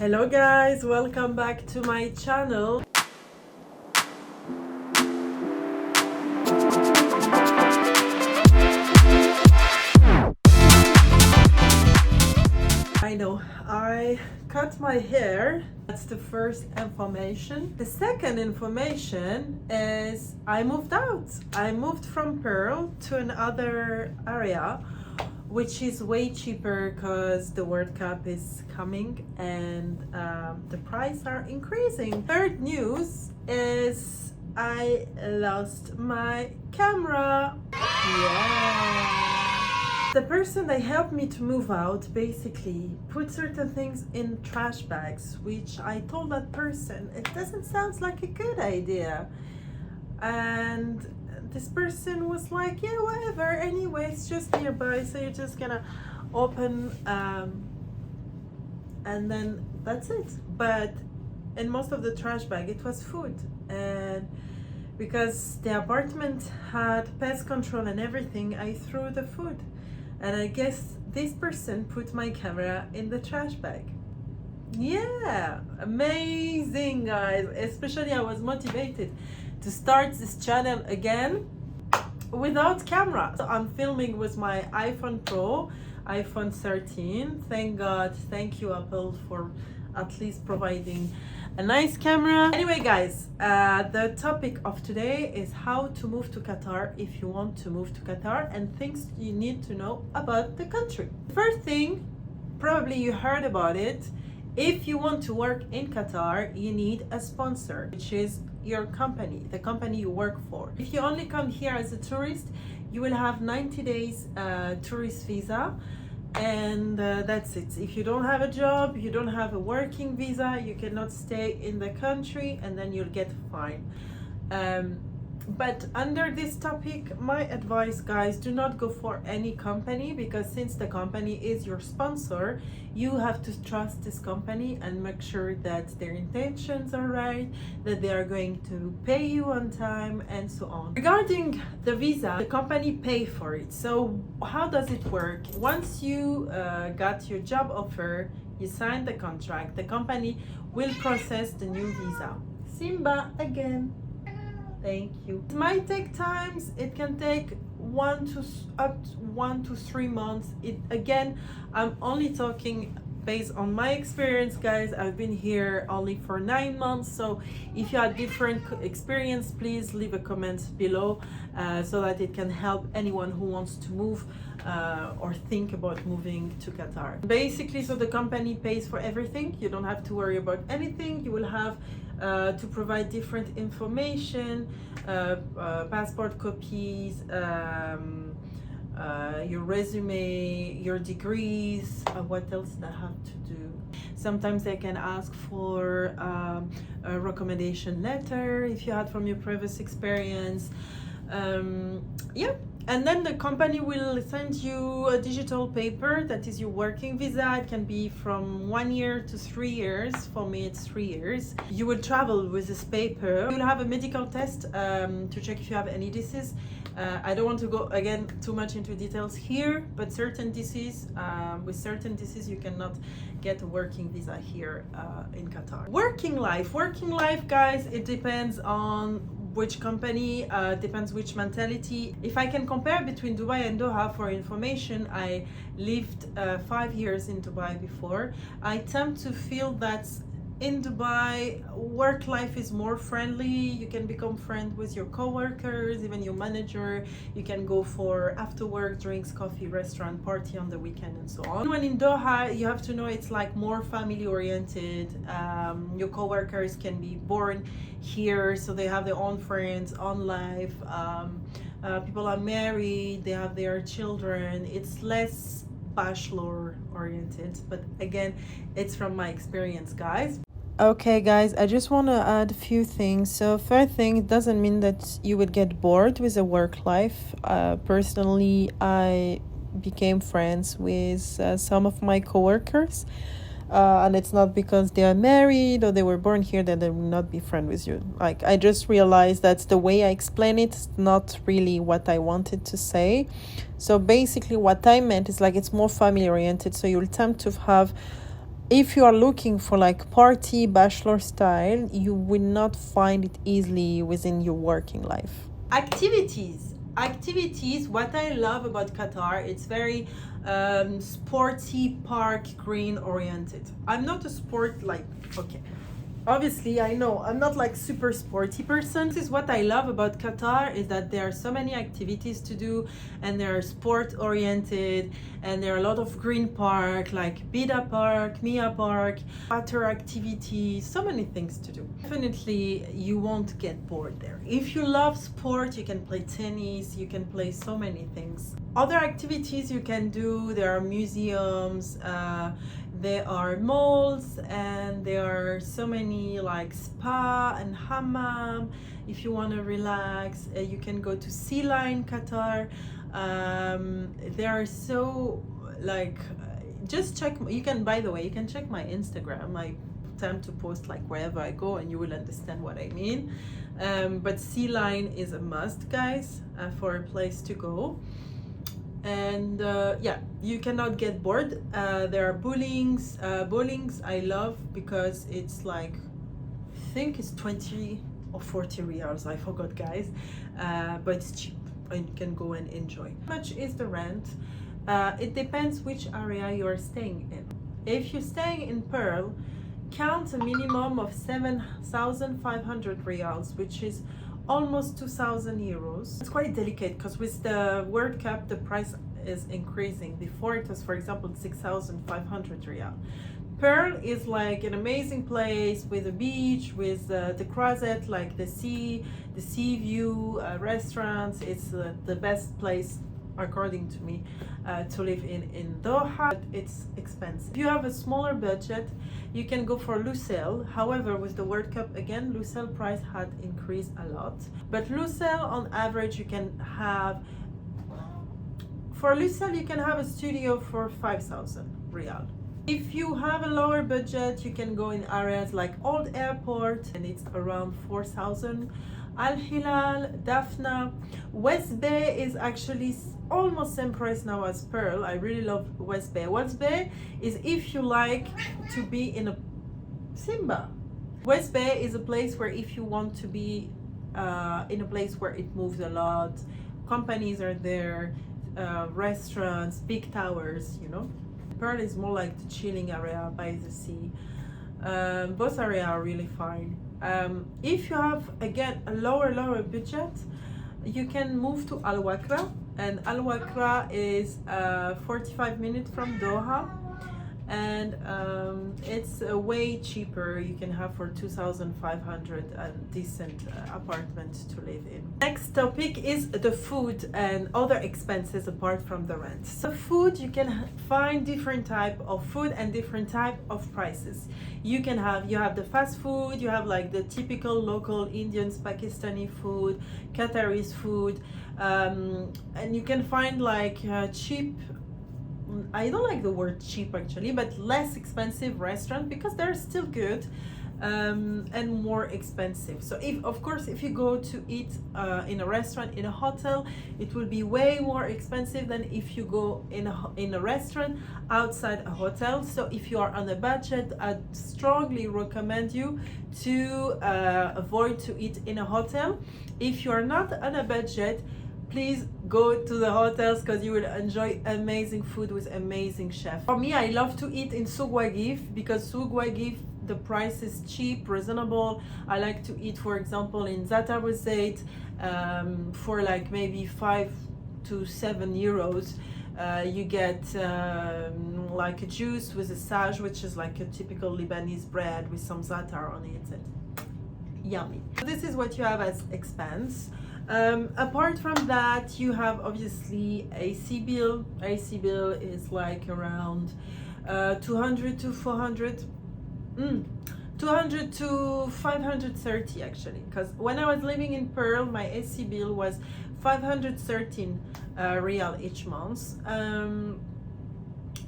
Hello guys, welcome back to my channel. I know, I cut my hair. That's the first information. The second information is I moved out. I moved from Pearl to another area, which is way cheaper because the World Cup is coming and the prices are increasing. Third news is I lost my camera. Yeah. The person that helped me to move out basically put certain things in trash bags, which I told that person it doesn't sound like a good idea. And this person was like, yeah, whatever, anyway, it's just nearby, so you're just gonna open and then that's it. But in most of the trash bag it was food, and because the apartment had pest control and everything, I threw the food, and I guess this person put my camera in the trash bag. Yeah, amazing guys. Especially I was motivated to start this channel again without camera. So I'm filming with my iPhone Pro, iPhone 13. Thank God, thank you Apple for at least providing a nice camera. Anyway guys, the topic of today is how to move to Qatar if you want to move to Qatar and things you need to know about the country. First thing, probably you heard about it. If you want to work in Qatar, you need a sponsor, which is your company, the company you work for. If you only come here as a tourist, you will have 90 days tourist visa, and that's it. If you don't have a job, you don't have a working visa, you cannot stay in the country, and then you'll get fined. But under this topic, my advice guys, do not go for any company, because since the company is your sponsor, you have to trust this company and make sure that their intentions are right, that they are going to pay you on time, and so on. Regarding the visa, the company pay for it. So how does it work? Once you got your job offer, you sign the contract, the company will process the new visa. Simba again. Thank you. It might take times. It can take up to 1 to 3 months. It again, I'm only talking based on my experience, guys. I've been here only for 9 months. So if you have different experience, please leave a comment below so that it can help anyone who wants to move or think about moving to Qatar. Basically, so the company pays for everything. You don't have to worry about anything. You will have to provide different information, passport copies, your resume, your degrees, what else they have to do. Sometimes they can ask for a recommendation letter if you had from your previous experience. Yeah, and then the company will send you a digital paper that is your working visa. It can be from 1 year to 3 years. For me it's 3 years. You will travel with this paper. You'll have a medical test to check if you have any disease. I don't want to go again too much into details here, but certain disease, with certain disease you cannot get a working visa here in Qatar. Working life guys, it depends on which company, depends which mentality. If I can compare between Dubai and Doha for information, I lived 5 years in Dubai before. I tend to feel that in Dubai, work life is more friendly. You can become friends with your co-workers, even your manager. You can go for after work drinks, coffee, restaurant, party on the weekend, and so on. When in Doha, you have to know it's like more family oriented. Your co-workers can be born here, so they have their own friends, own life. People are married, they have their children. It's less bachelor oriented, but again, it's from my experience, guys. Okay guys, I just want to add a few things. So first thing, it doesn't mean that you would get bored with a work life. Personally, I became friends with some of my coworkers, and it's not because they are married or they were born here that they will not be friends with you. Like, I just realized that the way I explain it is not really what I wanted to say. So basically what I meant is like it's more family oriented, so you'll tend to have if you are looking for like party bachelor style, you will not find it easily within your working life. Activities, what I love about Qatar, it's very sporty, park green oriented. I'm not a sport like, okay, obviously I know I'm not like super sporty person. This is what I love about Qatar, is that there are so many activities to do, and they're sport oriented, and there are a lot of green park like Bida Park, Mia Park, water activities, so many things to do. Definitely you won't get bored there. If you love sport, you can play tennis, you can play so many things. Other activities you can do, there are museums, there are malls, and there are so many like spa and hammam. If you want to relax, you can go to Sea Line Qatar. There are so like just check, you can, by the way, you can check my Instagram. I tend to post like wherever I go, and you will understand what I mean. But Sea Line is a must, guys, for a place to go. And yeah, you cannot get bored. There are bowlings I love, because it's like, I think it's 20 or 40 riyals, I forgot, guys, but it's cheap and you can go and enjoy. How much is the rent? It depends which area you are staying in. If you're staying in Pearl, count a minimum of 7,500 riyals, which is almost 2,000 euros. It's quite delicate, because with the World Cup the price is increasing. Before it was, for example, 6,500 riyal. Pearl is like an amazing place with a beach, with the croisette, like the sea view, restaurants. It's the best place, according to me, to live in Doha. But it's expensive. If you have a smaller budget, you can go for Lusail. However, with the World Cup again, Lusail price had increased a lot. But Lusail, on average, you can have, for Lusail you can have a studio for 5,000 riyal. If you have a lower budget, you can go in areas like Old Airport, and it's around 4,000. Al Hilal, Daphna, West Bay is actually almost same price now as Pearl. I really love West Bay. West Bay is if you like to be in a Simba. West Bay is a place where if you want to be in a place where it moves a lot, companies are there, restaurants, big towers, you know. Pearl is more like the chilling area by the sea. Both areas are really fine. If you have, again, a lower budget, you can move to Al Wakra, and Al Wakra is 45 minutes from Doha, and it's way cheaper. You can have for 2,500 a decent apartment to live in. Next topic is the food and other expenses apart from the rent. So food, you can find different type of food and different type of prices. You have the fast food, you have like the typical local Indians, Pakistani food, Qataris food, and you can find like cheap, I don't like the word cheap actually, but less expensive restaurant, because they're still good, and more expensive. So if you go to eat in a restaurant, in a hotel, it will be way more expensive than if you go in a restaurant outside a hotel. So if you are on a budget, I strongly recommend you to avoid to eat in a hotel. If you are not on a budget, please go to the hotels, because you will enjoy amazing food with amazing chefs. For me, I love to eat in Souk Waqif, because Souk Waqif, the price is cheap, reasonable. I like to eat, for example, in Zat Abu Zaid for like maybe 5 to 7 euros. You get like a juice with a sage, which is like a typical Lebanese bread with some za'atar on it. Yummy. So this is what you have as expense. Apart from that, you have obviously AC bill. AC bill is like around 200 to 400, 200 to 530 actually, because when I was living in Pearl, my AC bill was 513 real each month.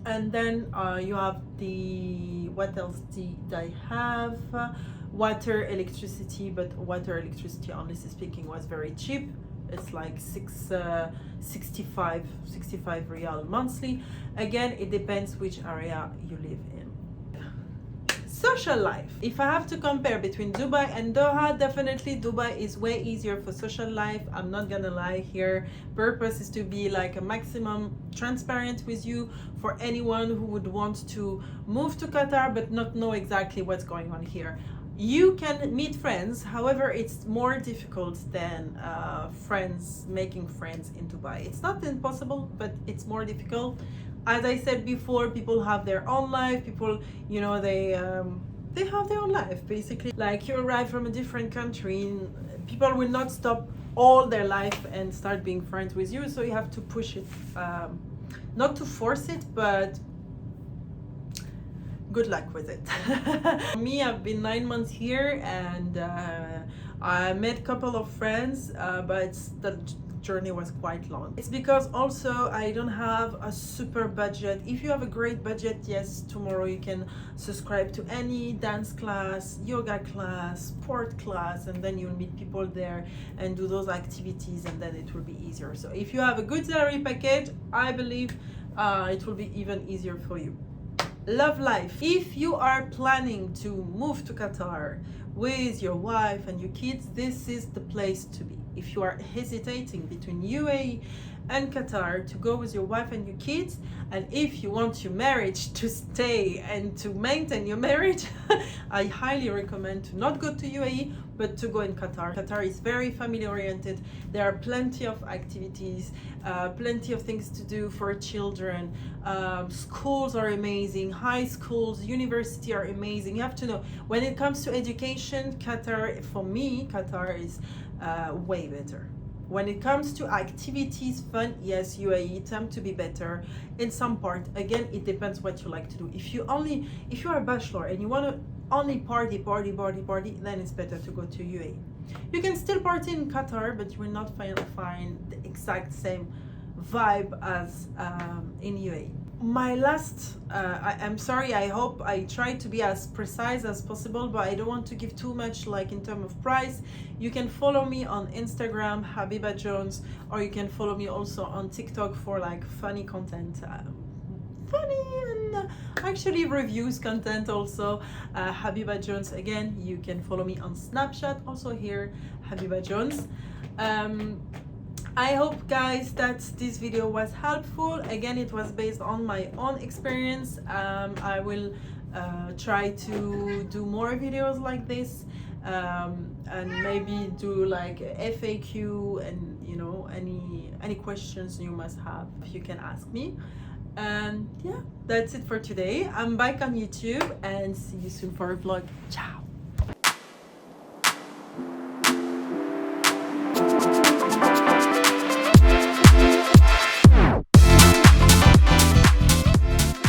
And then you have the, what else did I have? Water, electricity, but water, electricity, honestly speaking, was very cheap. It's like 65 real monthly. Again, it depends which area you live in. Social life. If I have to compare between Dubai and Doha, definitely Dubai is way easier for social life. I'm not gonna lie here. Purpose is to be like a maximum transparent with you for anyone who would want to move to Qatar but not know exactly what's going on here. You can meet friends, however, it's more difficult than making friends in Dubai. It's not impossible, but it's more difficult. As I said before, people have their own life. People, you know, they have their own life basically. Like you arrive from a different country, people will not stop all their life and start being friends with you. So you have to push it, not to force it, but good luck with it. Me, I've been 9 months here, and I met a couple of friends, but the journey was quite long. It's because also I don't have a super budget. If you have a great budget, yes, tomorrow you can subscribe to any dance class, yoga class, sport class, and then you'll meet people there and do those activities, and then it will be easier. So if you have a good salary package, I believe it will be even easier for you. Love life. If you are planning to move to Qatar with your wife and your kids, this is the place to be. If you are hesitating between UAE and Qatar to go with your wife and your kids, and if you want your marriage to stay and to maintain your marriage, I highly recommend to not go to UAE but to go in Qatar. Qatar is very family oriented. There are plenty of activities, plenty of things to do for children. Schools are amazing, high schools, university are amazing. You have to know, when it comes to education, Qatar, for me, Qatar is way better. When it comes to activities, fun, yes, UAE tend to be better in some part. Again, it depends what you like to do. If you are a bachelor and you want to only party, then it's better to go to UAE. You can still party in Qatar, but you will not find the exact same vibe as in UAE. My last, I'm sorry, I hope I try to be as precise as possible, but I don't want to give too much like in terms of price. You can follow me on Instagram, Habiba Jones, or you can follow me also on TikTok for like funny content. Funny and actually reviews content also. Habiba Jones again. You can follow me on Snapchat also here, Habiba Jones. I hope guys that this video was helpful. Again, it was based on my own experience. I will try to do more videos like this, and maybe do like FAQ, and you know, any questions you must have, you can ask me. And yeah, that's it for today. I'm back on YouTube, and see you soon for a vlog. Ciao.